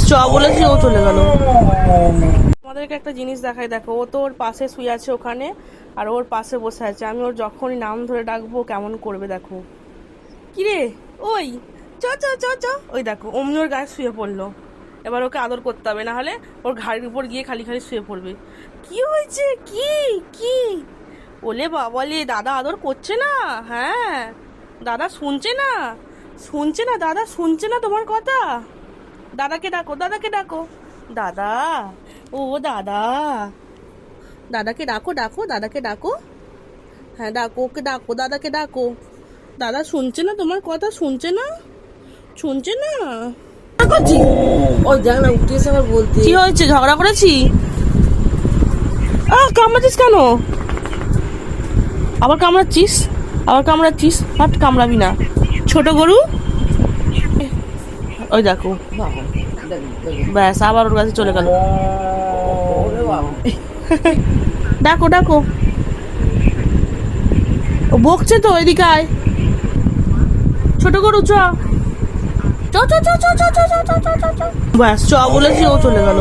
চ বলেছি, ও চলে গেল। আমাদেরকে একটা জিনিস দেখাই, দেখো ও তো ওর পাশে শুয়ে আছে ওখানে, আর ওর পাশে বসে আছে। আমি ওর যখনই নাম ধরে ডাকবো কেমন করবে দেখো। কিরে ওই, চ চ চ চ, ওই দেখো অমনি ওর গায়ে শুয়ে পড়লো। এবার ওকে আদর করতে হবে, না হলে ওর ঘাড়ির উপর গিয়ে খালি খালি শুয়ে পড়বে। কি হয়েছে, কি কি? ওলে বাবালে, দাদা আদর করছে না? হ্যাঁ, দাদা শুনছে না, শুনছে না, দাদা শুনছে না তোমার কথা। দাদাকে ডাকো, দাদাকে ডাকো, দাদা, ও দাদা, দাদাকে ডাকো, ডাকো দাদাকে ডাকো। হ্যাঁ ডাকো, ওকে ডাকো, দাদাকে ডাকো। দাদা শুনছে না তোমার কথা, শুনছে না, শুনছে না। করছি, ওই দেখ না উঠে এসে আবার বলতে। কি হয়েছে, ঝগড়া করেছি? কামড়াচ্ছিস কেন? আবার কামড়াচ্ছিস, আবার কামড়াচ্ছিস? হাট, কামড়াবি না ছোট গরু। ওই দেখো, ব্যাস আবার ওর কাছে চলে গেল। ডাকো ডাকো, ও বকছে তো, এদিকে আয়। ছোট গরু চ চ চ চ চ চ চ চ চ চ চ। ব্যাস চ বলেছি, ও চলে গেল।